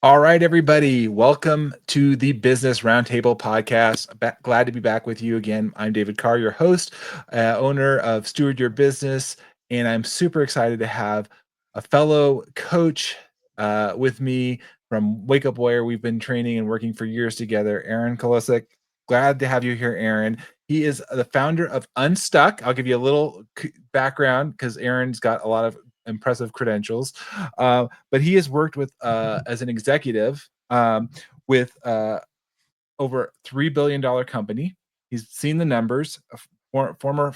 All right, everybody. Welcome to the Business Roundtable Podcast. Glad to be back with you again. I'm David Carr, your host, owner of Steward Your Business, and I'm super excited to have a fellow coach with me from Wake Up Warrior. We've been training and working for years together. Aron Kolosik. Glad to have you here, Aaron. He is the founder of Unstuck. I'll give you a little background because Aaron's got a lot of impressive credentials. But he has worked with as an executive with over $3 billion company. He's seen the numbers, former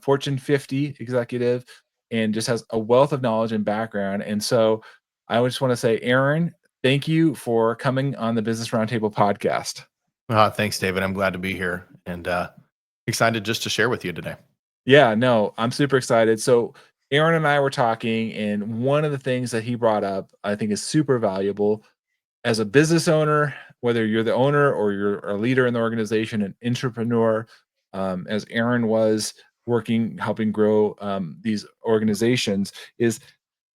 Fortune 50 executive, and just has a wealth of knowledge and background. And so I just want to say, Aaron, thank you for coming on the Business Roundtable podcast. Thanks, David. I'm glad to be here and excited just to share with you today. Yeah, no, I'm super excited. So Aaron and I were talking, and one of the things that he brought up, I think is super valuable as a business owner, whether you're the owner or you're a leader in the organization, an entrepreneur, as Aaron was working, helping grow these organizations, is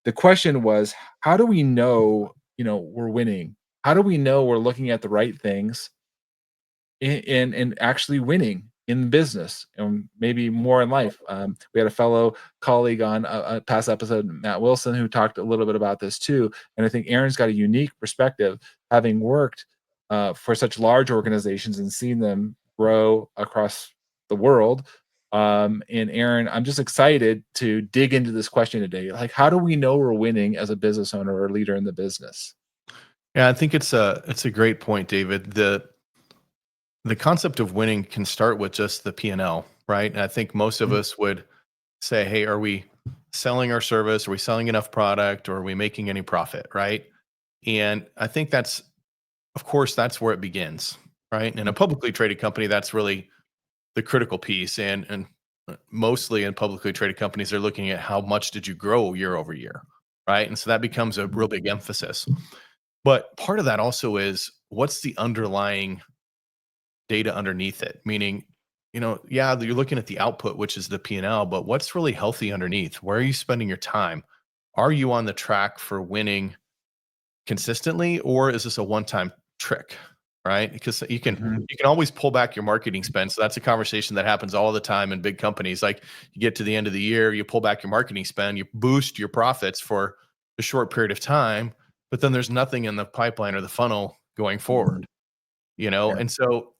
the question was, how do we know, we're winning? How do we know we're looking at the right things and actually winning in business and maybe more in life? We had a fellow colleague on a past episode, Matt Wilson, who talked a little bit about this too. And I think Aaron's got a unique perspective, having worked for such large organizations and seen them grow across the world. And Aaron, I'm just excited to dig into this question today. Like, how do we know we're winning as a business owner or leader in the business? Yeah, I think it's a great point, David. The concept of winning can start with just the P&L, right? And I think most of us would say, hey, are we selling our service? Are we selling enough product? Or are we making any profit, right? And I think that's where it begins, right? And in a publicly traded company, that's really the critical piece. And mostly in publicly traded companies, they're looking at how much did you grow year over year, right? And so that becomes a real big emphasis. But part of that also is, what's the underlying data underneath it? Meaning, you're looking at the output, which is the P&L, but what's really healthy underneath? Where are you spending your time? Are you on the track for winning consistently, or is this a one-time trick, right? Because you can always pull back your marketing spend. So that's a conversation that happens all the time in big companies. Like, you get to the end of the year, you pull back your marketing spend, you boost your profits for a short period of time, but then there's nothing in the pipeline or the funnel going forward, And so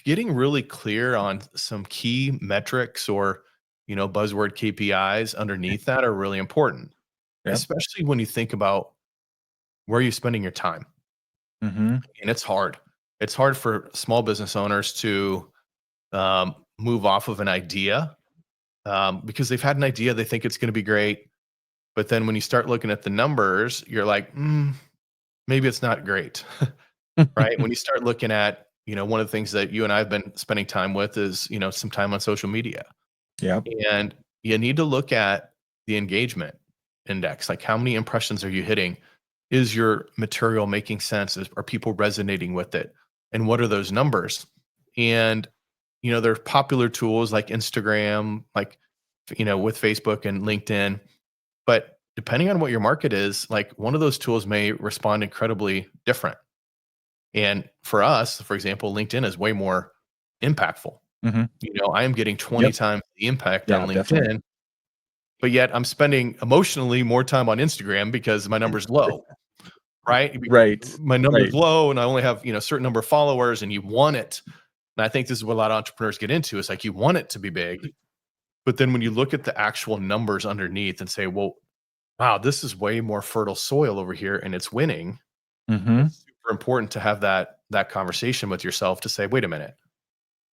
getting really clear on some key metrics or, buzzword KPIs underneath that are really important, especially when you think about where you're spending your time. And it's hard. It's hard for small business owners to move off of an idea because they've had an idea, they think it's going to be great. But then when you start looking at the numbers, you're like, maybe it's not great, right? When you start looking at, one of the things that you and I have been spending time with is, some time on social media. Yeah. And you need to look at the engagement index. Like, how many impressions are you hitting? Is your material making sense? Are people resonating with it? And what are those numbers? And, there are popular tools like Instagram, like, with Facebook and LinkedIn. But depending on what your market is, like, one of those tools may respond incredibly different. And for us, for example, LinkedIn is way more impactful. I am getting 20 times the impact on LinkedIn, definitely. but yet I'm spending emotionally more time on Instagram because my number's low, right? Right. My number's low and I only have, a certain number of followers, and you want it. And I think this is what a lot of entrepreneurs get into. It's like, you want it to be big, but then when you look at the actual numbers underneath and say, well, wow, this is way more fertile soil over here and it's winning. It's super important to have that conversation with yourself to say, wait a minute,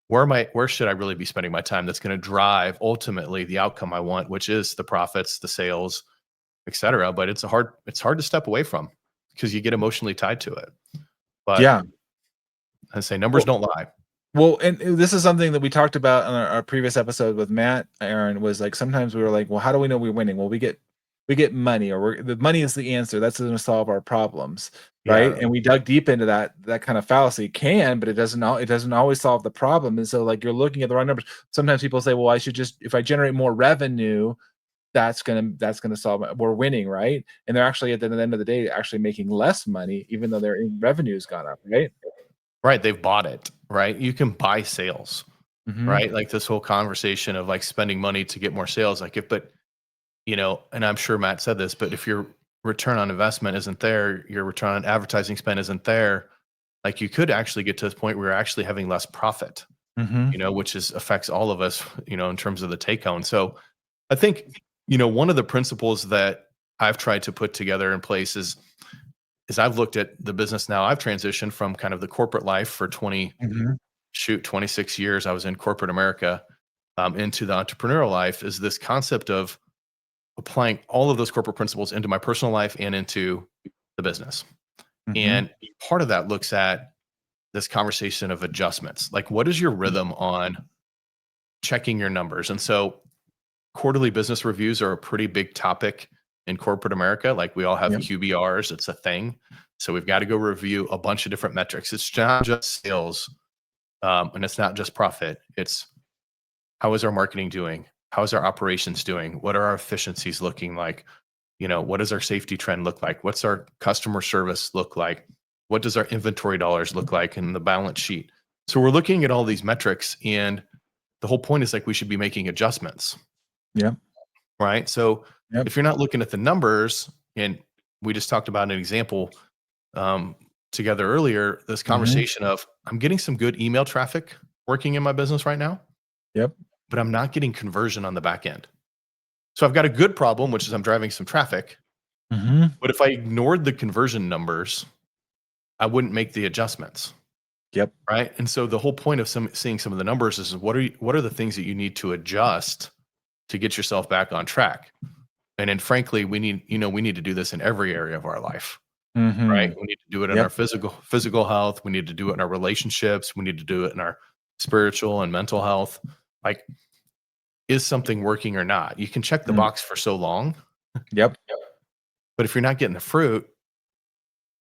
where should I really be spending my time that's going to drive ultimately the outcome I want, which is the profits, the sales, et cetera. But it's hard to step away from because you get emotionally tied to it. But I say numbers don't lie. Well, and this is something that we talked about on our previous episode with Matt, Aaron, was like, sometimes we were like, well, how do we know we're winning? Well, we get money, or the money is the answer. That's going to solve our problems. Right. And we dug deep into that kind of fallacy. It can, but it doesn't always solve the problem. And so, like, you're looking at the wrong numbers. Sometimes people say, well, if I generate more revenue, that's gonna solve it. We're winning, right? And they're actually at the end of the day actually making less money, even though their revenue's gone up, right? Right. They've bought it, right? You can buy sales, Mm-hmm. right? Like this whole conversation of like spending money to get more sales, like but and I'm sure Matt said this, but if your return on investment isn't there, your return on advertising spend isn't there, like you could actually get to this point where you're actually having less profit, Mm-hmm. which affects all of us, in terms of the take home. So I think, one of the principles that I've tried to put together in place is I've looked at the business now. I've transitioned from kind of the corporate life for Mm-hmm. 26 years. I was in corporate America, into the entrepreneurial life, is this concept of applying all of those corporate principles into my personal life and into the business. Mm-hmm. And part of that looks at this conversation of adjustments. Like, what is your rhythm on checking your numbers? And so quarterly business reviews are a pretty big topic in corporate America. Like, we all have Yep. QBRs, it's a thing. So we've got to go review a bunch of different metrics. It's not just sales, and it's not just profit. It's how is our marketing doing? How is our operations doing? What are our efficiencies looking like? What does our safety trend look like? What's our customer service look like? What does our inventory dollars look like in the balance sheet? So we're looking at all these metrics, and the whole point is like we should be making adjustments, Yep. right? So Yep. if you're not looking at the numbers, and we just talked about an example um, together earlier, this Mm-hmm. conversation of I'm getting some good email traffic working in my business right now, Yep. but I'm not getting conversion on the back end. So I've got a good problem, which is I'm driving some traffic. Mm-hmm. But if I ignored the conversion numbers, I wouldn't make the adjustments, Yep. right? And so the whole point of seeing some of the numbers is what are the things that you need to adjust to get yourself back on track? And then frankly, we need to do this in every area of our life, right? Mm-hmm. We need to do it in our Yep. physical health. We need to do it in our relationships. We need to do it in our spiritual and mental health. Like, is something working or not? You can check the Mm. box for so long, Yep. but if you're not getting the fruit,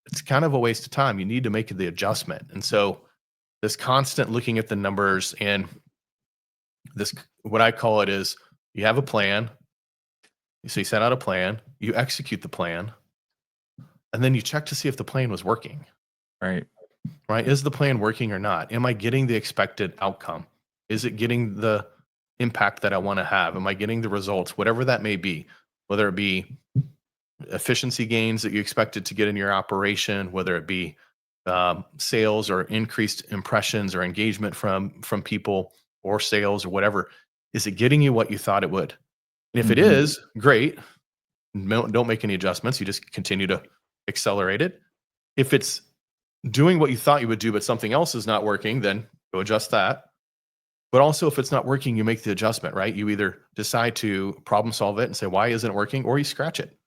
it's kind of a waste of time. You need to make the adjustment. And so this constant looking at the numbers, and this, what I call it is, you have a plan. So you set out a plan, you execute the plan, and then you check to see if the plan was working, Right. right? Is the plan working or not? Am I getting the expected outcome? Is it getting the impact that I want to have? Am I getting the results, whatever that may be, whether it be efficiency gains that you expected to get in your operation, whether it be sales or increased impressions or engagement from people, or sales or whatever. Is it getting you what you thought it would? And if it Mm-hmm. is, great. Don't make any adjustments. You just continue to accelerate it. If it's doing what you thought you would do, but something else is not working, then go adjust that. But also, if it's not working, you make the adjustment, right? You either decide to problem solve it and say, why isn't it working? Or you scratch it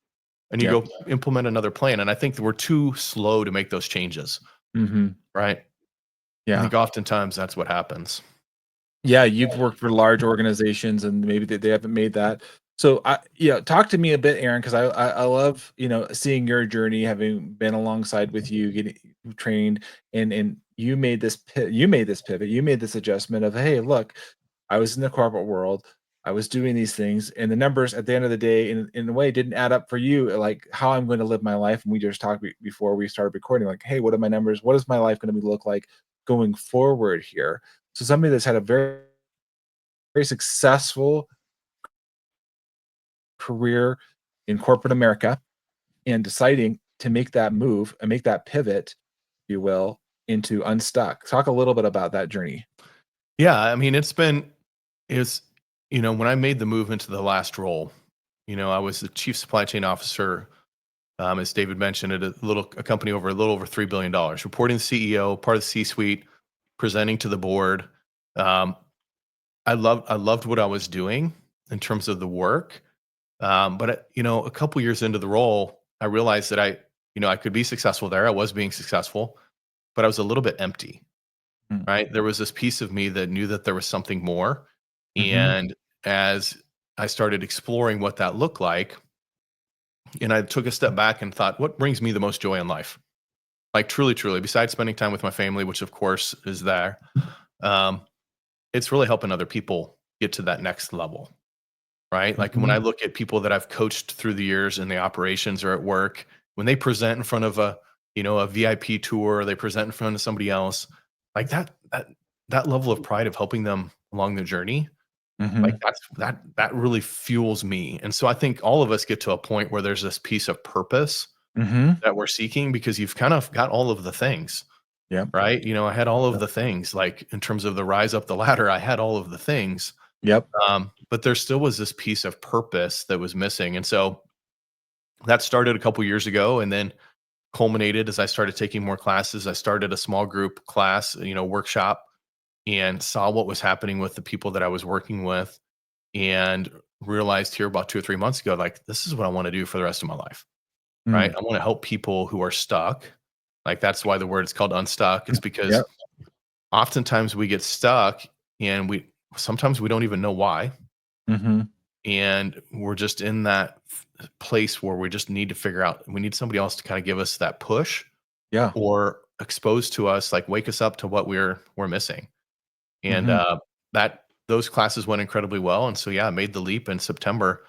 and you Yep. go implement another plan. And I think that we're too slow to make those changes, Mm-hmm. right? I Yeah. think oftentimes that's what happens. Yeah, you've worked for large organizations and maybe they haven't made that. So talk to me a bit, Aaron, because I love, seeing your journey, having been alongside with you, getting trained, and you made this you made this pivot, you made this adjustment of, hey, look, I was in the corporate world, I was doing these things, and the numbers at the end of the day, in a way, didn't add up for you, like how I'm going to live my life. And we just talked before we started recording, like, hey, what are my numbers? What is my life going to look like going forward here? So somebody that's had a very, very successful career in corporate America and deciding to make that move and make that pivot, if you will, into Unstuck. Talk a little bit about that journey. Yeah. I mean, it's, when I made the move into the last role, I was the chief supply chain officer, as David mentioned, at a company over a little over $3 billion, reporting to the CEO, part of the C-suite, presenting to the board. Um, I loved what I was doing in terms of the work. But a couple years into the role, I realized that I could be successful there. I was being successful, but I was a little bit empty, Mm. right? There was this piece of me that knew that there was something more. Mhm. And as I started exploring what that looked like, and I took a step back and thought, what brings me the most joy in life? Like, truly, truly, besides spending time with my family, which of course is there, um, it's really helping other people get to that next level. right? Like when I look at people that I've coached through the years in the operations or at work, when they present in front of a VIP tour, or they present in front of somebody else, like that level of pride of helping them along their journey, like Mhm. that really fuels me. And so I think all of us get to a point where there's this piece of purpose Mhm. that we're seeking because you've kind of got all of the things, Yep. right? I had all of Yep. the things, like in terms of the rise up the ladder, I had all of the things. Yep. But there still was this piece of purpose that was missing. And so that started a couple years ago and then culminated as I started taking more classes. I started a small group class, workshop, and saw what was happening with the people that I was working with and realized here about 2 or 3 months ago, like, this is what I want to do for the rest of my life, right? Mm. I want to help people who are stuck. Like, that's why the word is called Unstuck. It's because Yep. oftentimes we get stuck and sometimes we don't even know why. Mhm. And we're just in that place where we just need to figure out, we need somebody else to kind of give us that push Yeah. or expose to us, like wake us up to what we're missing. And Mhm. that those classes went incredibly well. And so, yeah, I made the leap in September,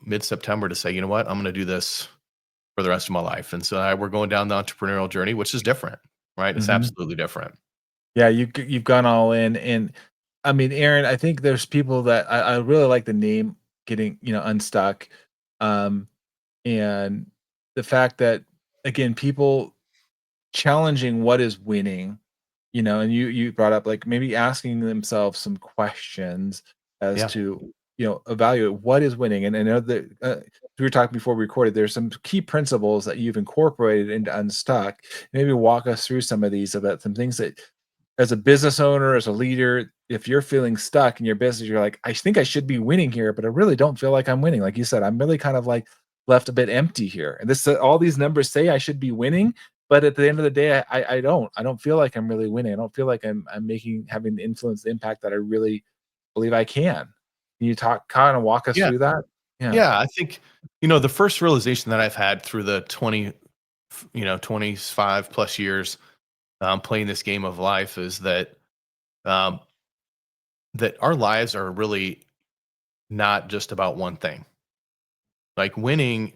mid-September, to say, you know what, I'm going to do this for the rest of my life. And so we're going down the entrepreneurial journey, which is different, right? It's Mhm. absolutely different. Yeah, you've gone all in, and I mean, Aaron, I think there's people that I really like the name getting, unstuck, um, and the fact that again, people challenging what is winning, and you brought up like maybe asking themselves some questions as Yeah. to evaluate what is winning. And I know that we were talking before we recorded, there's some key principles that you've incorporated into Unstuck. Maybe walk us through some of these, about some things that, as a business owner, as a leader, if you're feeling stuck in your business, you're like, I think I should be winning here, but I really don't feel like I'm winning. Like you said, I'm really kind of like left a bit empty here. And this, all these numbers say I should be winning, but at the end of the day, I don't feel like I'm really winning. I don't feel like I'm having the influence, the impact that I really believe I can. Can you kind of walk us Yeah. through that? Yeah. Yeah. I think, the first realization that I've had through the 25 plus years playing this game of life is um, that our lives are really not just about one thing. Like winning,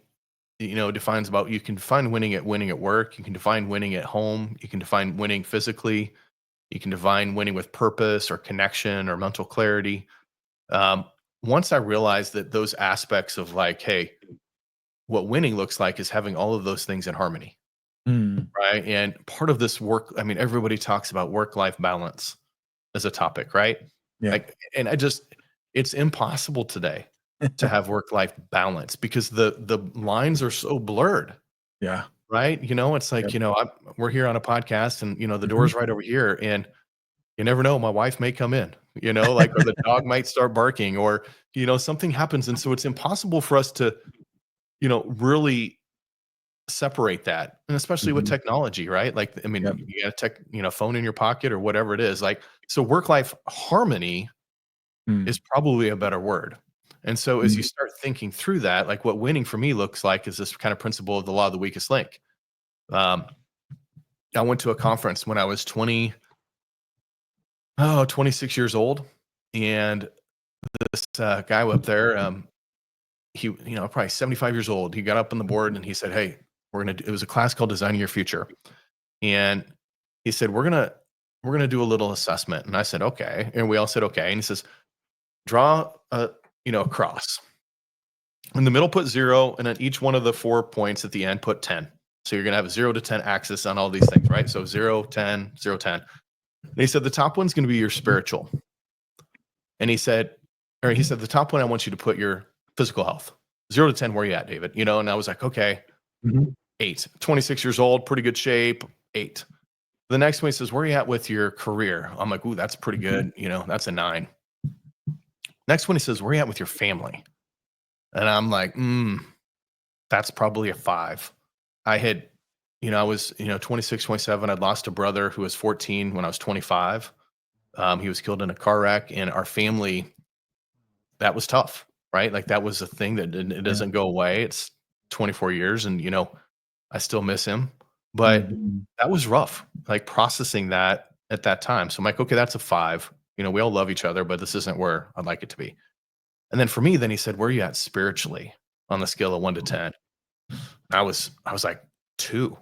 defines about, you can define winning at work, you can define winning at home, you can define winning physically, you can define winning with purpose or connection or mental clarity. Um, Once I realized that those aspects of, like, hey, what winning looks like is having all of those things in harmony, Mm, right? And part of this work, I mean, everybody talks about work-life balance as a topic, right? yeah. Like, and it's impossible today to have work-life balance because the lines are so blurred, Yeah. right? It's like, Yep. we're here on a podcast and, the Mhm. door's right over here, and you never know, my wife may come in, like, or the dog might start barking, or, something happens. And so it's impossible for us to, really separate that. And especially with Mhm. technology, right? Like, I mean, Yep. you got a phone in your pocket or whatever it is. Like, so work-life harmony Mm, is probably a better word. And so as you mm, start thinking through that, like, what winning for me looks like is this kind of principle of the law of the weakest link. Um, I went to a conference when I was 26 years old. And this guy up there, he, probably 75 years old, he got up on the board and he said, hey, it was a class called Designing Your Future. And he said, we're going to do a little assessment. And I said, okay. And we all said, okay. And he says, draw a cross. In the middle, put 0, and then each one of the 4 points at the end, put 10. So you're going to have a 0 to 10 axis on all these things, right? So 0, 10, 0, 10. And he said, the top one's going to be your spiritual. And he said, the top one, I want you to put your physical health. 0 to 10, where you at, David? And I was like, okay, mhm, 8. 26 years old, pretty good shape, 8. The next one, he says, where are you at with your career? I'm like, ooh, that's pretty mhm. good. That's a 9. Next one, he says, where are you at with your family? And I'm like, that's probably a 5. I had, I was, 26, 27. I'd lost a brother who was 14 when I was 25. He was killed in a car wreck, and our family, that was tough, right? Like, that was a thing that it Yeah. doesn't go away. It's 24 years and, I still miss him, but Mhm. that was rough, like, processing that at that time. So I'm like, okay, that's a 5. We all love each other, but this isn't where I'd like it to be. And then for me, then he said, where are you at spiritually on the scale of 1 to 10? I was like 2,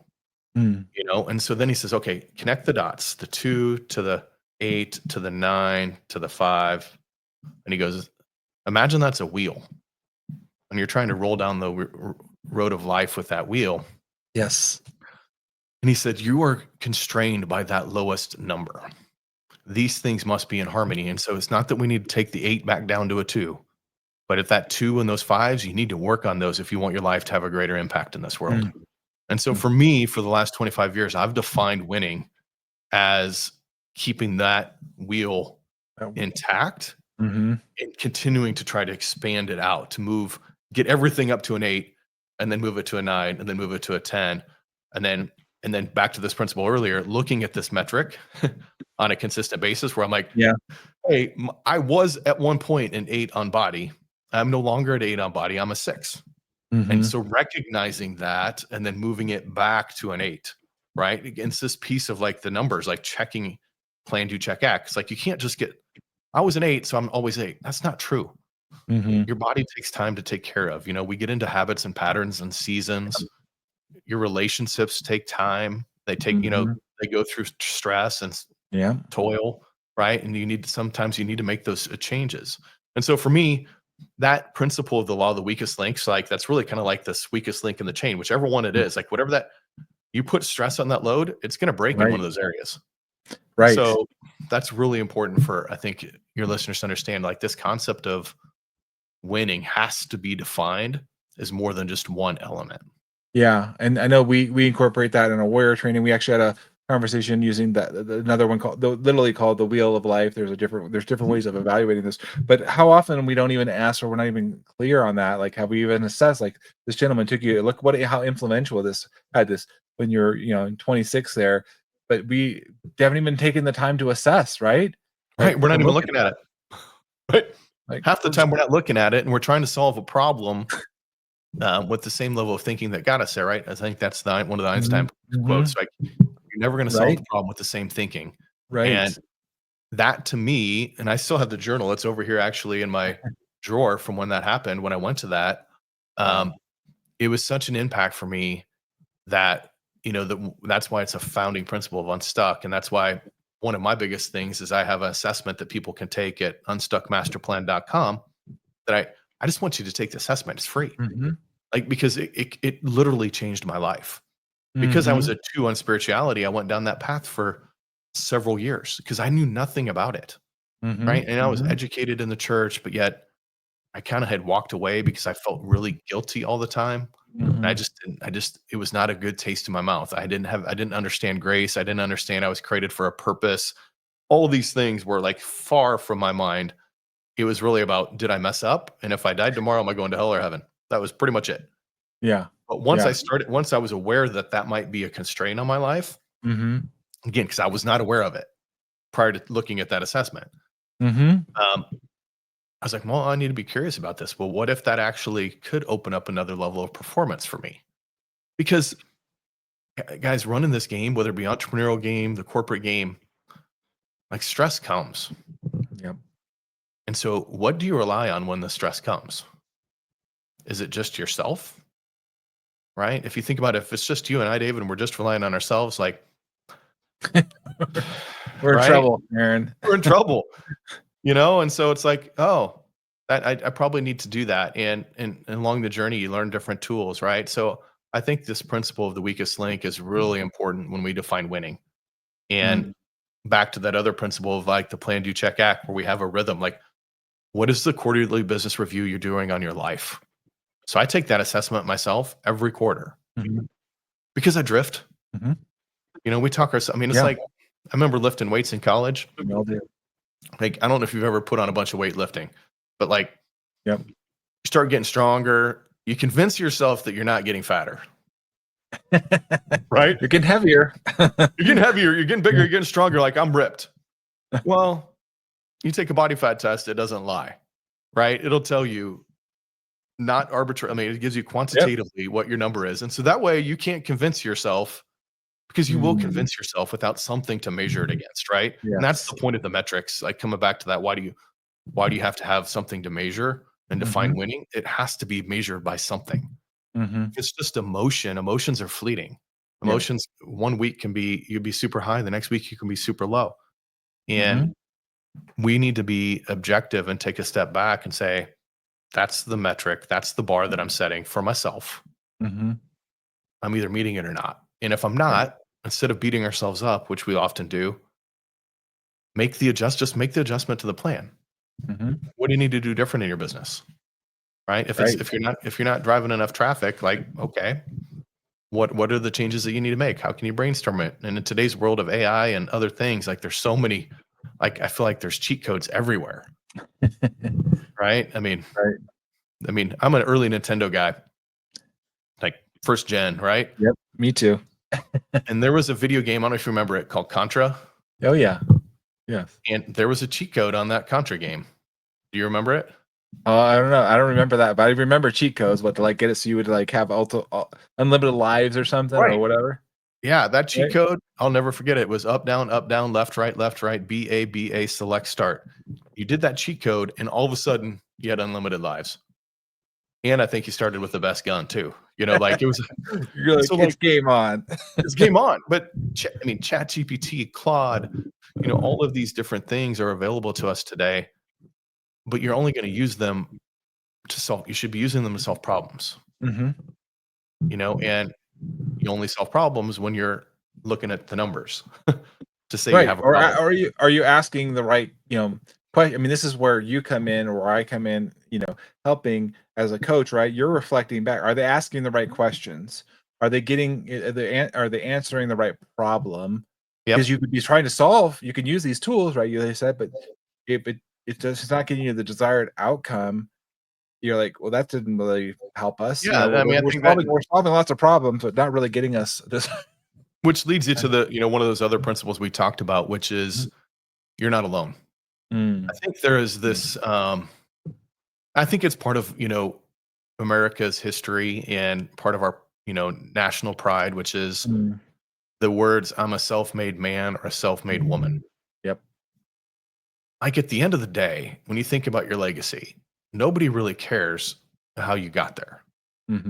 and so then he says, okay, connect the dots, the 2 to the 8 to the 9 to the 5. And he goes, imagine that's a wheel and you're trying to roll down the road of life with that wheel. Yes. And he said, you are constrained by that lowest number. These things must be in harmony. And so it's not that we need to take the 8 back down to a 2, but if that 2 and those 5s, you need to work on those if you want your life to have a greater impact in this world. And so for me, for the last 25 years, I've defined winning as keeping that wheel intact and continuing to try to expand it out, to get everything up to an 8 and then move it to a 9 and then move it to a 10. And then back to this principle earlier, looking at this metric on a consistent basis where I'm like, hey, I was at one point an 8 on body. I'm no longer at 8 on body. I'm a 6. And so recognizing that and then moving it back to an 8, right? Against this piece of like the numbers, like checking plan, do, check, act. It's like, you can't just I was an 8, so I'm always 8. That's not true. Your body takes time to take care of. We get into habits and patterns and seasons. Your relationships take time. They take, they go through stress and toil, right? And sometimes you need to make those changes. And so for me, that principle of the law of the weakest links, like that's really kind of like this weakest link in the chain, whichever one it is, like whatever that you put stress on that load, it's going to break in one of those areas. Right. So that's really important for, I think, your listeners to understand, like this concept of winning has to be defined as more than just one element. Yeah. And I know we incorporate that in our warrior training. We actually had a conversation using another one literally called the wheel of life. There's different ways of evaluating this, but how often we don't even ask, or we're not even clear on that. Like, have we even assessed, like this gentleman took you, look how influential this had this when you're, 26 there, but we haven't even taken the time to assess, right? Right. We're not even looking at it. Right. Like, half the time we're not looking at it and we're trying to solve a problem with the same level of thinking that got us there, right? I think that's one of the Einstein quotes. Like, you're never going to solve the problem with the same thinking. Right. And that to me, and I still have the journal. It's over here actually in my drawer from when that happened, when I went to that. It was such an impact for me that, that's why it's a founding principle of Unstuck. And that's why one of my biggest things is I have an assessment that people can take at unstuckmasterplan.com that I just want you to take the assessment. It's free. Like, because it literally changed my life. Because I was a 2 on spirituality, I went down that path for several years because I knew nothing about it. Right. And I was educated in the church, but yet I kind of had walked away because I felt really guilty all the time. And it was not a good taste in my mouth. I didn't understand grace. I didn't understand I was created for a purpose. All these things were like far from my mind. It was really about, did I mess up? And if I died tomorrow, am I going to hell or heaven? That was pretty much it. Yeah. But once I was aware that might be a constraint on my life, again, because I was not aware of it prior to looking at that assessment, I was like, well, I need to be curious about this. Well, what if that actually could open up another level of performance for me? Because guys, running this game, whether it be entrepreneurial game, the corporate game, like stress comes. Yep. And so what do you rely on when the stress comes? Is it just yourself? Right? If you think about it, if it's just you and I, David, and we're just relying on ourselves, like we're in trouble, Aaron. We're in trouble. And so it's like, oh, I probably need to do that. And along the journey, you learn different tools, right? So I think this principle of the weakest link is really important when we define winning. And back to that other principle of like the plan, do, check, act, where we have a rhythm. Like, what is the quarterly business review you're doing on your life? So I take that assessment myself every quarter because I drift. We talk ourselves. I mean, it's like, I remember lifting weights in college. Like, I don't know if you've ever put on a bunch of weightlifting, but like, you start getting stronger. You convince yourself that you're not getting fatter. Right? You're getting heavier. You're getting heavier. You're getting bigger. You're getting stronger. Like, I'm ripped. Well, you take a body fat test. It doesn't lie, right? It'll tell you not arbitrary. I mean, it gives you quantitatively what your number is. And so that way you can't convince yourself, because you will convince yourself without something to measure it against, right? Yes. And that's the point of the metrics. Like, coming back to that, why do you have to have something to measure? and define winning, it has to be measured by something. It's just emotion. Emotions are fleeting. Emotions, one week you'd be super high. The next week you can be super low. And we need to be objective and take a step back and say, that's the metric. That's the bar that I'm setting for myself. I'm either meeting it or not. And if I'm not, instead of beating ourselves up, which we often do, just make the adjustment to the plan. What do you need to do different in your business? Right? If you're not driving enough traffic, like, okay, what are the changes that you need to make? How can you brainstorm it? And in today's world of AI and other things, like there's so many, like I feel like there's cheat codes everywhere. Right? I mean, I'm an early Nintendo guy, like first gen, right? Yep, me too. And there was a video game, I don't know if you remember it, called Contra. Oh yeah. Yes. And there was a cheat code on that Contra game. Do you remember it? I don't know. I don't remember that, but I remember cheat codes. What to like get it so you would like have unlimited lives or something or whatever. Yeah, that cheat code, I'll never forget it. It was up, down, left, right, BA, select, start. You did that cheat code, and all of a sudden, you had unlimited lives. And I think you started with the best gun too. You know, like it was. You're like, so it's game on. It's game on. But ChatGPT, Claude, you know, all of these different things are available to us today. But you're only going to use them to solve. You should be using them to solve problems. You know, and you only solve problems when you're looking at the numbers to say you have a problem. Or are you asking the right, question? I mean, this is where you come in or I come in, helping as a coach, right? You're reflecting back. Are they asking the right questions? Are they answering the right problem? Because you could be trying to solve, you can use these tools, right? They said, but it's not getting you the desired outcome. You're like, well, that didn't really help us. Yeah, I mean, we're solving lots of problems, but not really getting us this. Which leads you to one of those other principles we talked about, which is you're not alone. I think there is this. I think it's part of America's history and part of our national pride, which is the words "I'm a self-made man" or "a self-made woman." Yep. Like at the end of the day, when you think about your legacy, nobody really cares how you got there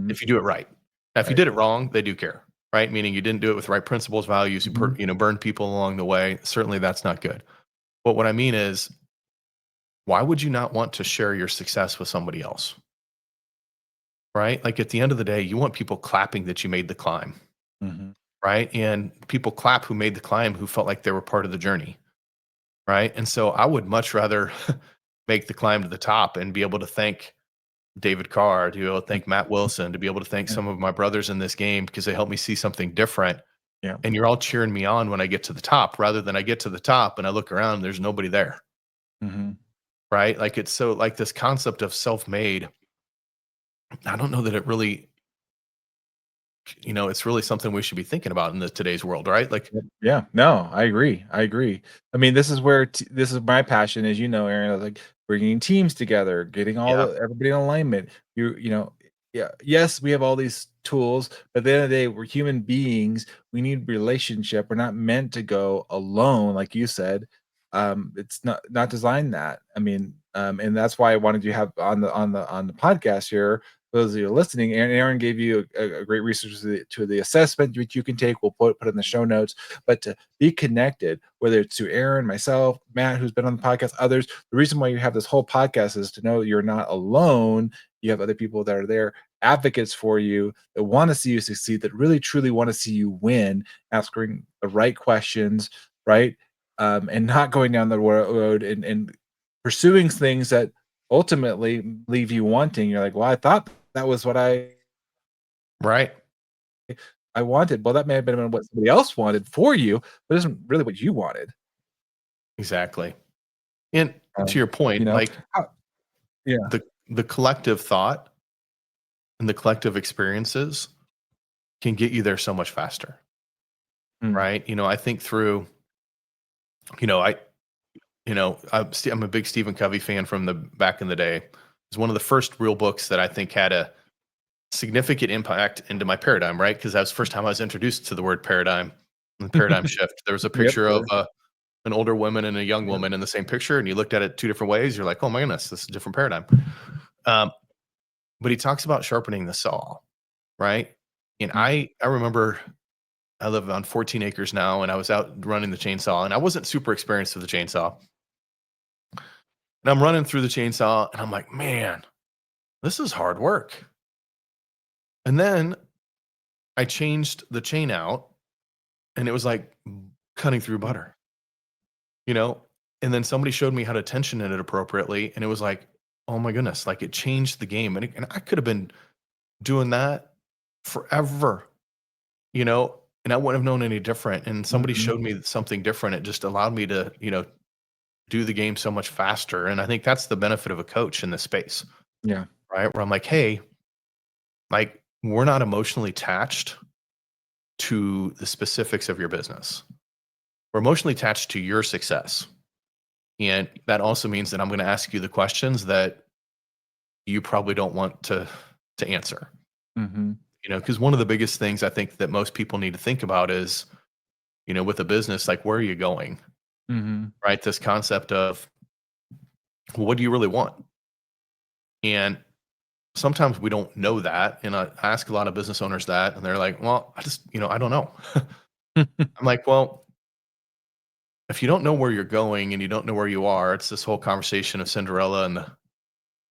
if you do it right. Now, if you did it wrong, they do care, right? Meaning you didn't do it with the right principles, values, you burned people along the way. Certainly that's not good. But what I mean is, why would you not want to share your success with somebody else? Right? Like at the end of the day, you want people clapping that you made the climb. Right? And people clap who made the climb, who felt like they were part of the journey. Right? And so I would much rather make the climb to the top and be able to thank David Carr, to be able to thank Matt Wilson, to be able to thank some of my brothers in this game because they helped me see something different. Yeah. And you're all cheering me on when I get to the top, rather than I get to the top and I look around and there's nobody there. Right? Like it's so like this concept of self-made. I don't know that it really, it's really something we should be thinking about in today's world, right? Like, yeah, no, I agree. I mean, this is where this is my passion, as you know, Aaron, like bringing teams together, getting everybody in alignment. Yeah, yes, we have all these tools, but at the end of the day, we're human beings. We need relationship. We're not meant to go alone, like you said. It's not designed that. I mean, and that's why I wanted you to have on the podcast here. For those of you listening, Aaron gave you a great research to the assessment which you can take. We'll put in the show notes. But to be connected, whether it's to Aaron, myself, Matt, who's been on the podcast, others, the reason why you have this whole podcast is to know you're not alone. You have other people that are there, advocates for you, that want to see you succeed, that really truly want to see you win, asking the right questions, right? And not going down the road and pursuing things that ultimately leave you wanting. You're like, well, I thought that was what I wanted. Well, that may have been what somebody else wanted for you, but it isn't really what you wanted. Exactly. And to your point, the collective thought and the collective experiences can get you there so much faster. Right? I think through, I'm a big Stephen Covey fan from the back in the day. It's one of the first real books that I think had a significant impact into my paradigm, right? Because that was the first time I was introduced to the word paradigm and paradigm shift. There was a picture of an older woman and a young woman in the same picture, and you looked at it two different ways. You're like, oh my goodness, this is a different paradigm. Um, but he talks about sharpening the saw, right? And Mhm. I remember I live on 14 acres now, and I was out running the chainsaw, and I wasn't super experienced with the chainsaw. And I'm running through the chainsaw, and I'm like, man, this is hard work. And then I changed the chain out, and it was like cutting through butter, you know? And then somebody showed me how to tension it appropriately, and it was like, oh my goodness, like it changed the game. And I could have been doing that forever, and I wouldn't have known any different. And somebody Mhm. showed me something different. It just allowed me to, do the game so much faster. And I think that's the benefit of a coach in this space, Yeah. right? Where I'm like, hey, like we're not emotionally attached to the specifics of your business. We're emotionally attached to your success. And that also means that I'm going to ask you the questions that you probably don't want to answer. Mhm. Because one of the biggest things I think that most people need to think about is, with a business, like where are you going? Mhm. Right? This concept of, well, what do you really want? And sometimes we don't know that. And I ask a lot of business owners that, and they're like, well, I just, I don't know. I'm like, well, if you don't know where you're going and you don't know where you are, it's this whole conversation of Cinderella and the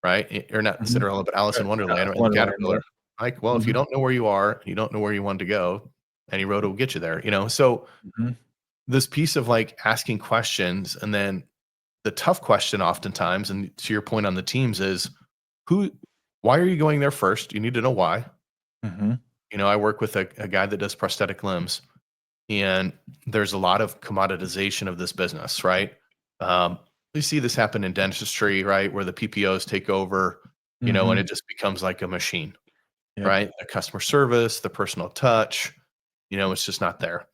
right, or not Mhm. Cinderella, but Alice in Wonderland and the Wonderland, yeah. caterpillar. Like, well, if you Mhm. don't know where you are, you don't know where you want to go, any road will get you there. So Mhm. this piece of like asking questions, and then the tough question oftentimes, and to your point on the teams is who, why are you going there first? You need to know why. Mhm. I work with a guy that does prosthetic limbs, and there's a lot of commoditization of this business, right? We see this happen in dentistry, right? Where the PPOs take over, and Mhm. it just becomes like a machine, Yep. right? The customer service, the personal touch, it's just not there.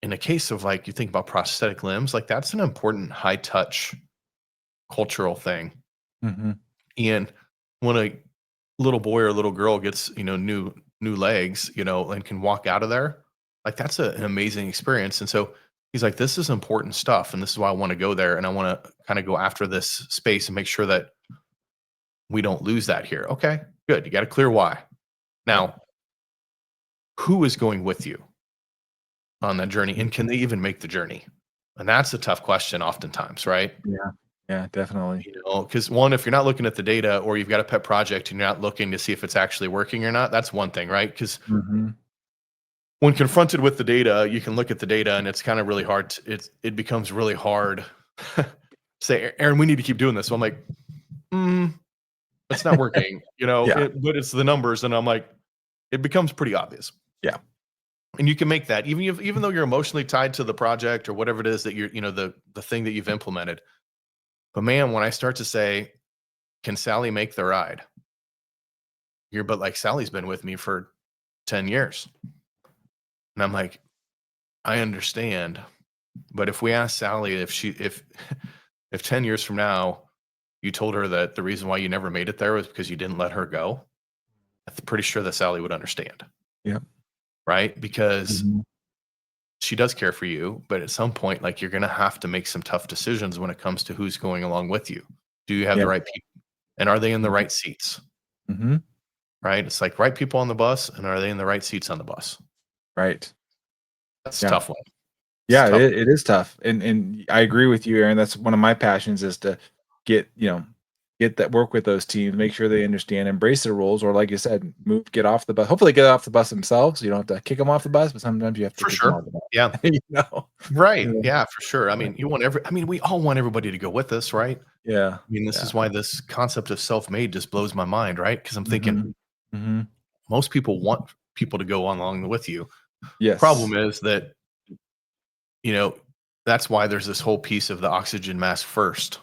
In a case of like you think about prosthetic limbs, like that's an important high touch cultural thing. Mhm. And when a little boy or a little girl gets, new legs, and can walk out of there, like that's an amazing experience. And so he's like, this is important stuff. And this is why I want to go there. And I want to kind of go after this space and make sure that we don't lose that here. Okay, good. You got to clear why. Yep. Now, who is going with you on that journey? Mhm. And can they even make the journey? And that's a tough question oftentimes, right? Yeah. Yeah, definitely. Because one, if you're not looking at the data or you've got a pet project and you're not looking to see if it's actually working or not, that's one thing, right? Because Mhm. when confronted with the data, you can look at the data and it's kind of really hard. It becomes really hard. Say, Aaron, we need to keep doing this. So I'm like, mm, it's not working, Yeah. but it's the numbers. And I'm like, it becomes pretty obvious. Yeah. And you can make that even though you're emotionally tied to the project or whatever it is that you're, the thing that you've implemented. But man, when I start to say, can Sally make the ride? But like Sally's been with me for 10 years. And I'm like, I understand. But if we ask Sally if 10 years from now you told her that the reason why you never made it there was because you didn't let her go, I'm pretty sure that Sally would understand, Yep. right? Because Mhm. she does care for you, but at some point, like you're gonna have to make some tough decisions when it comes to who's going along with you. Do you have the Yeah. right people? And are they in the Mhm. right seats? Mhm. Right? It's like right people on the bus, and are they in the right seats on the bus? Right. That's a Yeah. tough one. It's Yeah, tough. it is tough, and I agree with you, Aaron. That's one of my passions is to get get that work with those teams, make sure they understand, embrace their roles, or like you said, get off the bus. Hopefully, get off the bus themselves. You don't have to kick them off the bus, but sometimes you have to For kick them sure. off the bus. Yeah. You know? Right. Yeah, Yeah, for sure. I yeah, mean, we all want everybody to go with us, right? yeah, I mean, this yeah. is why this concept of self-made just blows my mind, right? Because I'm thinking Mhm, mhm. most people want people to go along with you. Yes. Problem is that, you know, that's why there's this whole piece of the oxygen mask first,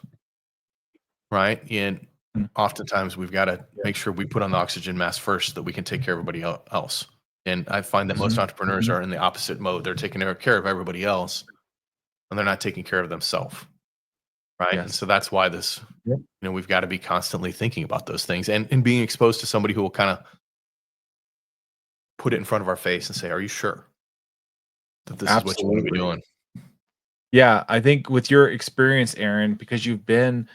right? And Mm, oftentimes we've got to yeah. make sure we put on the oxygen mask first so that we can take care of everybody else. And I find that most Mhm, entrepreneurs mhm. are in the opposite mode. They're taking care of everybody else and they're not taking care of themselves. Right. And Yes. so that's why this, Yep. we've got to be constantly thinking about those things and being exposed to somebody who will kind of put it in front of our face and say, are you sure that this is what you want to be Absolutely. doing? Yeah, I think with your experience, Aaron, because you've been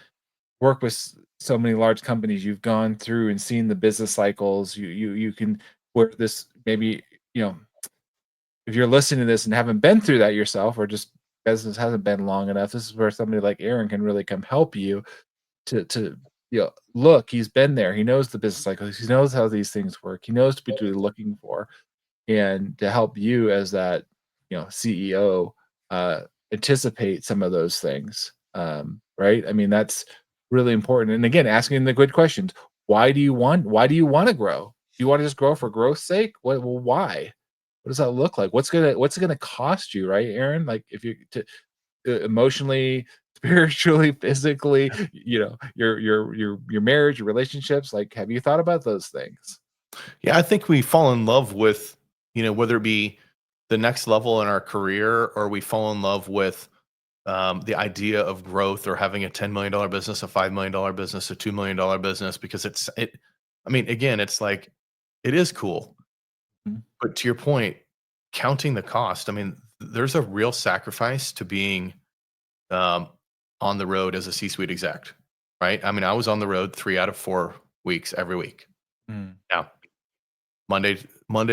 work with so many large companies, you've gone through and seen the business cycles. You can where this maybe, you know, if you're listening to this and haven't been through that yourself, or just business hasn't been long enough, this is where somebody like Aaron can really come help you to look. He's been there. He knows the business cycles. He knows how these things work. He knows what you're looking for, and to help you as that, CEO, uh, anticipate some of those things. Right? I mean, that's really important. And again, asking the good questions. Why do you want to grow? Do you want to just grow for growth's sake? Well, why? What does that look like? What's it gonna cost you, right, Aaron? Like if you to emotionally, spiritually, physically, your marriage, your relationships. Like, have you thought about those things? Yeah, I think we fall in love with, whether it be the next level in our career, or we fall in love with the idea of growth, or having a $10 million business, a $5 million business, a $2 million business, because I mean, again, it's like, it is cool. Mhm. But to your point, counting the cost, I mean, there's a real sacrifice to being um, on the road as a C-suite exec, right? I mean, I was on the road 3 out of 4 weeks every week. Mm. Now, Monday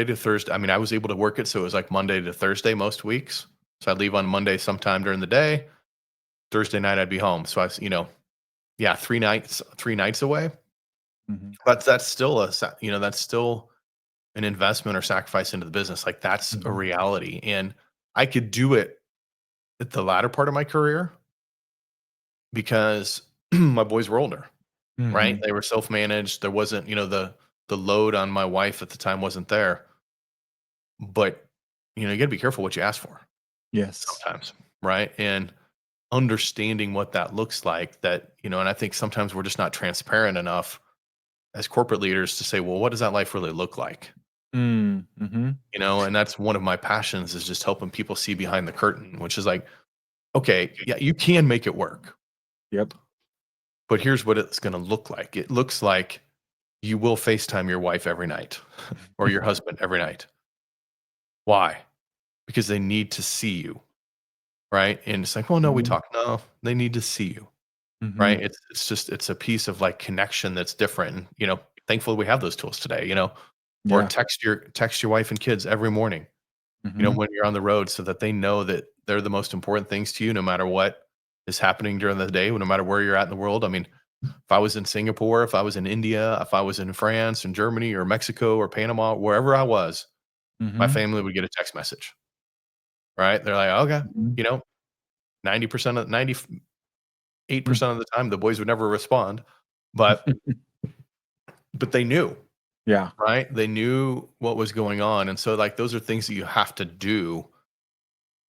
to Thursday. I mean, I was able to work it so it was like Monday to Thursday most weeks. So I'd leave on Monday sometime during the day. Thursday night I'd be home. So yeah, 3 nights away. Mhm. But that's still an investment or sacrifice into the business. Like, that's a Mhm. reality. And I could do it at the latter part of my career because my boys were older, right? Mhm. They were self-managed. There wasn't, the load on my wife at the time wasn't there. But, you got to be careful what you ask for Yes. sometimes, right? And understanding what that looks like, and I think sometimes we're just not transparent enough as corporate leaders to say, well, what does that life really look like? Mm. Mhm. And that's one of my passions, is just helping people see behind the curtain, which is like, okay, yeah, you can make it work, Yep. but here's what it's going to look like. It looks like you will FaceTime your wife every night or your husband every night. Why? Because they need to see you, right? And it's like, well, no, we Mhm. talk. No, they need to see you, right? Mhm. It's a piece of like connection that's different. And, thankfully we have those tools today, or Yeah. text your wife and kids every morning, Mhm. when you're on the road, so that they know that they're the most important things to you, no matter what is happening during the day, no matter where you're at in the world. I mean, if I was in Singapore, if I was in India, if I was in France and Germany or Mexico or Panama, wherever I was, my Mhm. family would get a text message, right? They're like, okay, Mhm. 98% Mm. of the time, the boys would never respond, but they knew, Yeah. right? They knew what was going on. And so, like, those are things that you have to do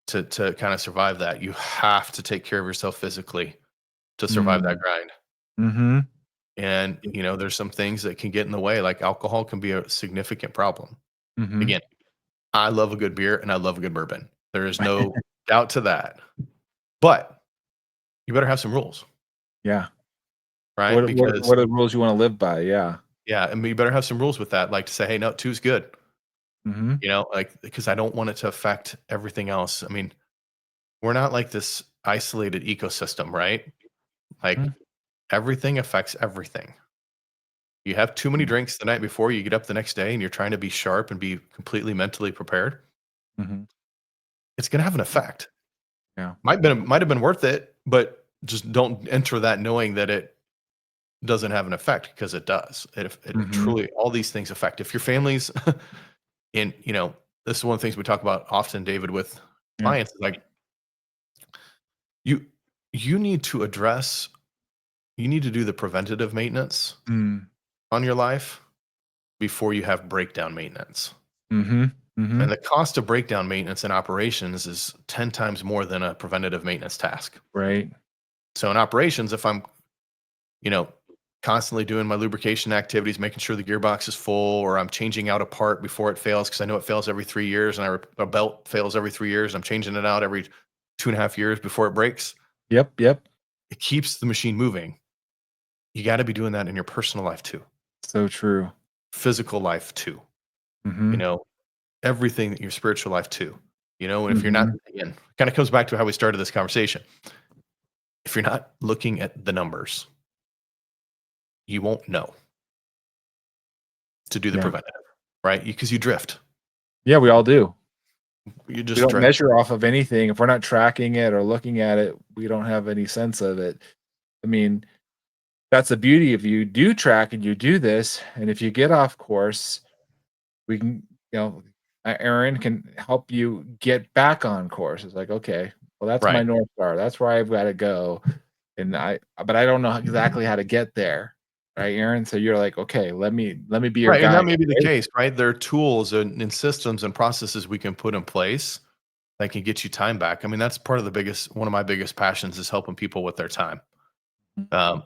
to kind of survive that. You have to take care of yourself physically to survive that Mm. grind. Mhm. And, there's some things that can get in the way, like alcohol can be a significant problem. Mhm. Again, I love a good beer and I love a good bourbon. There is no doubt to that. But you better have some rules, Yeah. right? What Because, are the rules you wanna live by? Yeah. yeah, and you better have some rules with that, like to say, hey, no, two's good, Mhm. like, because I don't want it to affect everything else. I mean, we're not like this isolated ecosystem, right? Like, Mhm. everything affects everything. You have too many Mm. drinks the night before, you get up the next day and you're trying to be sharp and be completely mentally prepared. Mhm. It's going to have an effect. Yeah. Might have been worth it, but just don't enter that knowing that it doesn't have an effect, because it does. It Mhm. truly, all these things affect. If your family's in, this is one of the things we talk about often, David, with Yeah. clients. Like, you you need to address, you need to do the preventative maintenance Mm. on your life before you have breakdown maintenance. Mhm. And Mhm. the cost of breakdown maintenance and operations is 10 times more than a preventative maintenance task. Right. So in operations, if I'm, you know, constantly doing my lubrication activities, making sure the gearbox is full, or I'm changing out a part before it fails, because I know it fails every 3 years, and a belt fails every 3 years, I'm changing it out every 2.5 years before it breaks. Yep, yep. It keeps the machine moving. You got to be doing that in your personal life too, So true. physical life too, you Mhm. know, everything, your spiritual life too. And if you're not, Mhm. again, kind of comes back to how we started this conversation. If you're not looking at the numbers, you won't know to do the Yeah. preventative, right? Because you drift. Yeah, we all do. You We just don't drift. measure off of anything. If we're not tracking it or looking at it, we don't have any sense of it. I mean, that's the beauty if you do track and you do this, and if you get off course, we can, Aaron can help you get back on course. It's like, okay, well, that's my Right. North Star. That's where I've got to go. And but I don't know exactly how to get there. Right, Aaron? So you're like, okay, let me be your Right. And that guide. may be the Right? case, right? There are tools and systems and processes we can put in place that can get you time back. I mean, that's part of one of my biggest passions is helping people with their time. Um,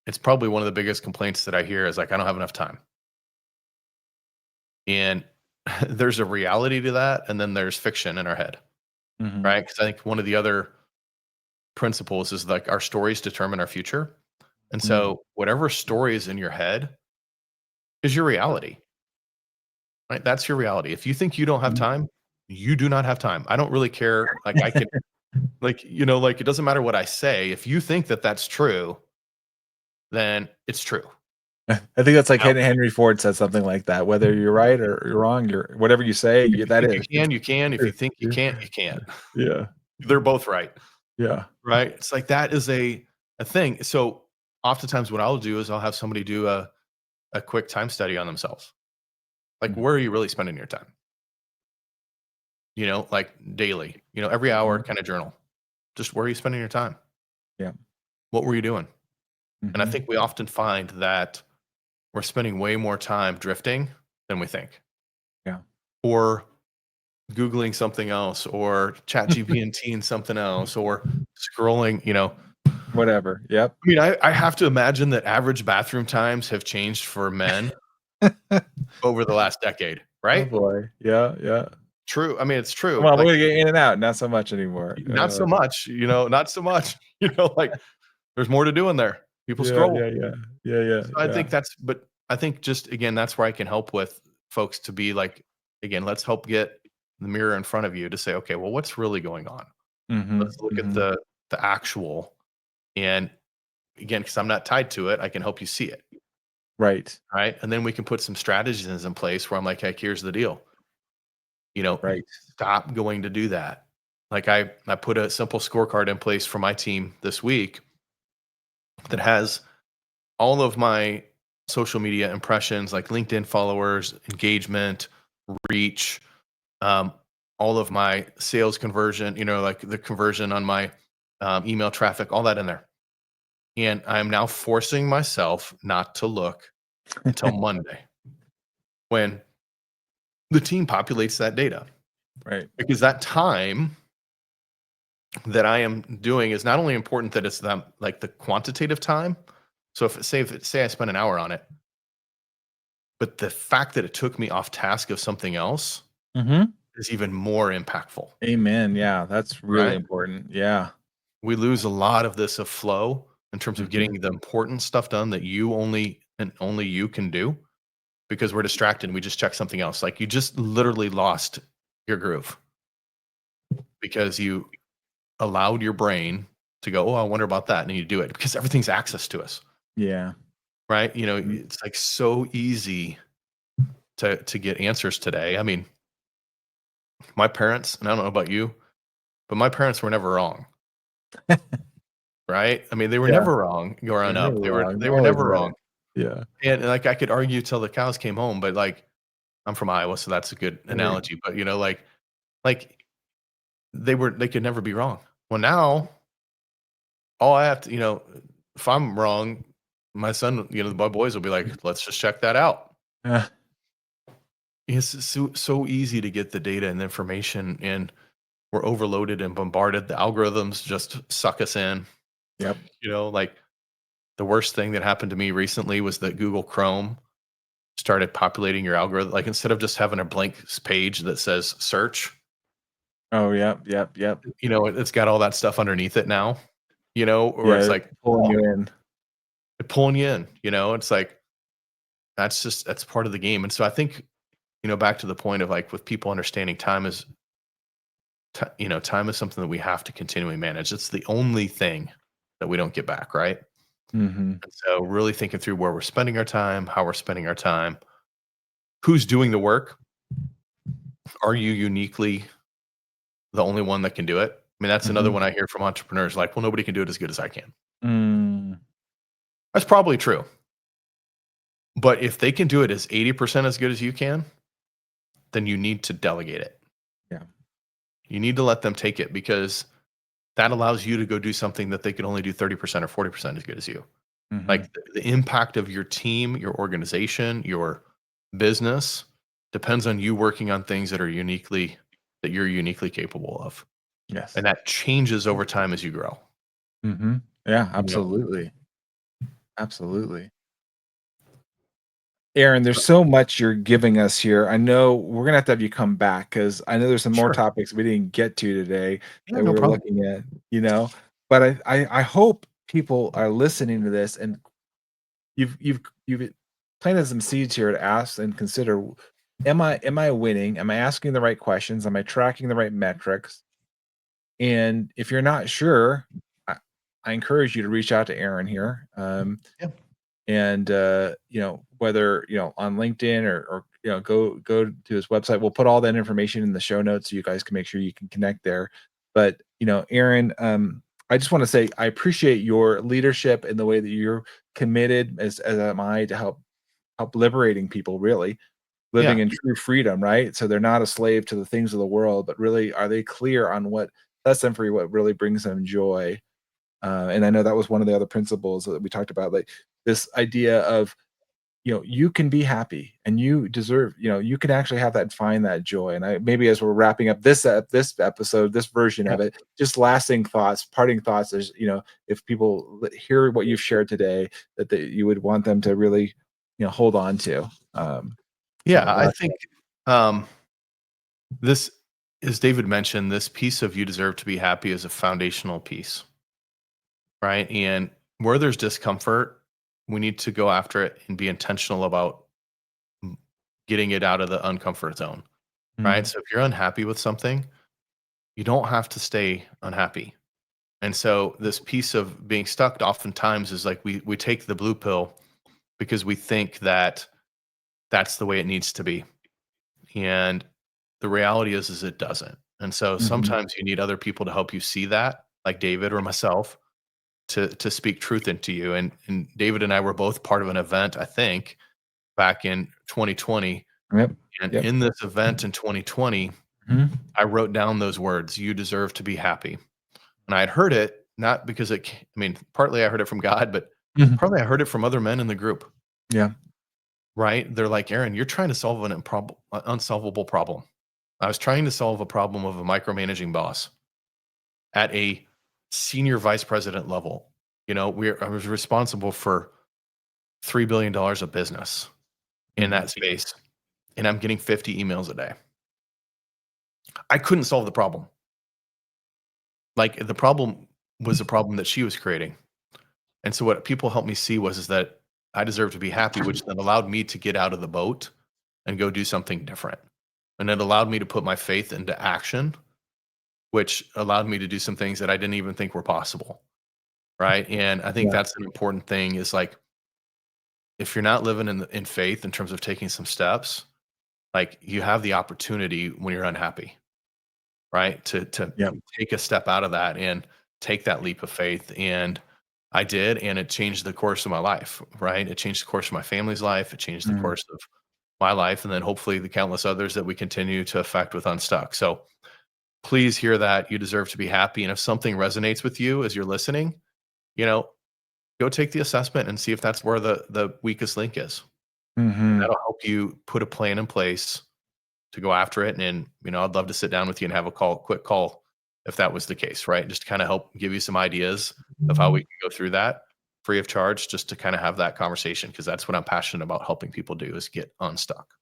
it's probably one of the biggest complaints that I hear is like, I don't have enough time. And there's a reality to that. And then there's fiction in our head, Mhm. right? Because I think one of the other principles is like our stories determine our future. And Mm. so whatever story is in your head is your reality, right? That's your reality. If you think you don't have Mhm. time, you do not have time. I don't really care. Like I can, like it doesn't matter what I say. If you think that that's true, then it's true. I think that's like Now, Henry Ford said something like that. Whether you're right or you're wrong, you're whatever you say, if you that think you is. It's can, you can. If you true. think you Yeah. can't, you can't. Yeah. They're both right. Yeah. Right? It's like that is a thing. So oftentimes what I'll do is I'll have somebody do a quick time study on themselves. Like Mhm. where are you really spending your time? Like daily, every hour Mhm. kind of journal. Just where are you spending your time? Yeah. What were you doing? And I Mhm. think we often find that we're spending way more time drifting than we think. Yeah. Or Googling something else or chat GPT and something else or scrolling, Whatever. Yep. I mean, I have to imagine that average bathroom times have changed for men over the last decade, Oh right? boy. Yeah, yeah. True. I mean, it's Come true. on, we're Like, gonna get in and out, not so much anymore. not so much, not so much, like there's more to do in there. People Yeah, scroll. yeah, yeah. Yeah, yeah, So yeah. but I think just again, that's where I can help with folks to be like, again, let's help get the mirror in front of you to say, okay, well, what's really going on? Mhm, Let's look at mhm. the actual. And again, because I'm not tied to it, I can help you see it. Right, Right. And then we can put some strategies in place where I'm like, hey, here's the deal. right. Stop going to do that. Like I put a simple scorecard in place for my team this week that has all of my social media impressions, like LinkedIn followers, engagement, reach, um, all of my sales conversion, like the conversion on my email traffic, all that in there. And I'm now forcing myself not to look until Monday when the team populates that data Right. because that time that I am doing is not only important that it's that like the quantitative time. So if say I spent an hour on it, but the fact that it took me off task of something else Mhm. is even more impactful, Amen, yeah, that's really right? important. Yeah. We lose a lot of this of flow in terms of Mhm. getting the important stuff done that you only you can do because we're distracted and we just check something else. Like you just literally lost your groove because you allowed your brain to go, oh, I wonder about that. And you do it because everything's access to us, Yeah. right? Mhm. It's like so easy to get answers today. I mean, my parents, and I don't know about you, but my parents were never wrong, right? I mean, they were Yeah, never wrong growing you're never up. They were wrong, they they're were always never right. wrong. Yeah. And like I could argue till the cows came home, but like I'm from Iowa, so that's a good Right. analogy. But like they could never be wrong. Well, now all I have to, if I'm wrong, my son, my boys will be like, let's just check that out. Uh, It's so easy to get the data and information, and we're overloaded and bombarded. The algorithms just suck us in. yep. Like the worst thing that happened to me recently was that Google Chrome started populating your algorithm. Like instead of just having a blank page that says search, Oh, yep, yep, yep. it's got all that stuff underneath it now. Or it's Yeah, like, pulling oh, you in. they're pulling you in. It's like that's part of the game. And so I think back to the point of like with people understanding time is time is something that we have to continually manage. It's the only thing that we don't get back, right? Mm-hmm. And so really thinking through where we're spending our time, how we're spending our time, who's doing the work. Are you uniquely the only one that can do it? I mean, that's another Mm-hmm. one I hear from entrepreneurs like, well, nobody can do it as good as I can. Mm. That's probably true. But if they can do it as 80% as good as you can, then you need to delegate it. Yeah. You need to let them take it because that allows you to go do something that they can only do 30% or 40% as good as you. Mm-hmm. Like the impact of your team, your organization, your business depends on you working on things that you're uniquely capable of. Yes. And that changes over time as you grow. Mm-hmm. Yeah, You know, absolutely. Absolutely. Aaron, there's so much you're giving us here. I know we're gonna have you come back because I know there's some more sure. topics we didn't get to today Yeah, that we no were problem. looking at, you know. But I hope people are listening to this and you've planted some seeds here to ask and consider, am I winning? Am I asking the right questions? Am I tracking the right metrics? And if you're not sure, I, I encourage you to reach out to Aaron here. Yeah. And whether on LinkedIn or go to his website. We'll put all that information in the show notes so you guys can make sure you can connect there. But Aaron, I just want to say I appreciate your leadership and the way that you're committed, as am I, to help liberating people, really living Yeah. in true freedom, right? So they're not a slave to the things of the world, but really are they clear on what sets them free, what really brings them joy. And I know that was one of the other principles that we talked about, like this idea of, you can be happy and you deserve, you can actually have that and find that joy. And I maybe as we're wrapping up this episode, this version Yeah. of it, just lasting thoughts, parting thoughts is, if people hear what you've shared today, you would want them to really, hold on to. Yeah. I Last think um, this, as David mentioned, this piece of you deserve to be happy is a foundational piece, right? And where there's discomfort, we need to go after it and be intentional about m- getting it out of the uncomfort zone, right? Mm, So if you're unhappy with something, you don't have to stay unhappy. And so this piece of being stuck oftentimes is like we take the blue pill because we think that that's the way it needs to be. And the reality is it doesn't. And so mhm, sometimes you need other people to help you see that, like David or myself, to speak truth into you. And David and I were both part of an event, I think, back in 2020. yep, And yep, in this event in 2020, mhm, I wrote down those words, you deserve to be happy. And I had heard it not because I mean, partly I heard it from God, but mhm, partly I heard it from other men in the group, yeah, right? They're like, Aaron, you're trying to solve an unsolvable problem. I was trying to solve a problem of a micromanaging boss at a senior vice president level. I was responsible for $3 billion of business in mhm, that space, and I'm getting 50 emails a day. I couldn't solve the problem. Like the problem was a problem that she was creating. And so what people helped me see is that I deserve to be happy, which then allowed me to get out of the boat and go do something different. And it allowed me to put my faith into action, which allowed me to do some things that I didn't even think were possible. Right. And I think yeah, that's an important thing is like, if you're not living in faith in terms of taking some steps, like you have the opportunity when you're unhappy, right? To yep, take a step out of that and take that leap of faith. And I did, and it changed the course of my life, right? It changed the course of my family's life. It changed the mm, course of my life, and then hopefully the countless others that we continue to affect with Unstuck. So please hear that you deserve to be happy. And if something resonates with you as you're listening, you know, go take the assessment and see if that's where the weakest link is. And mhm. that'll help you put a plan in place to go after it. And, I'd love to sit down with you and have a quick call if that was the case, right? Just to kind of help give you some ideas of how we can go through that free of charge, just to kind of have that conversation. Cause that's what I'm passionate about helping people do is get unstuck.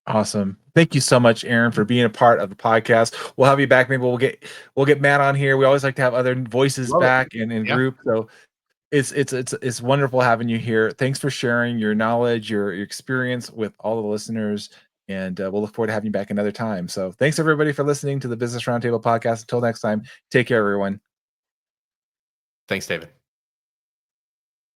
Awesome. Thank you so much, Aaron, for being a part of the podcast. We'll have you back. Maybe we'll get Matt on here. We always like to have other voices Love it. back in Yeah. group. So it's wonderful having you here. Thanks for sharing your knowledge, your experience with all the listeners, and we'll look forward to having you back another time. So thanks everybody for listening to the Business Roundtable podcast. Until next time, take care, everyone. Thanks, David.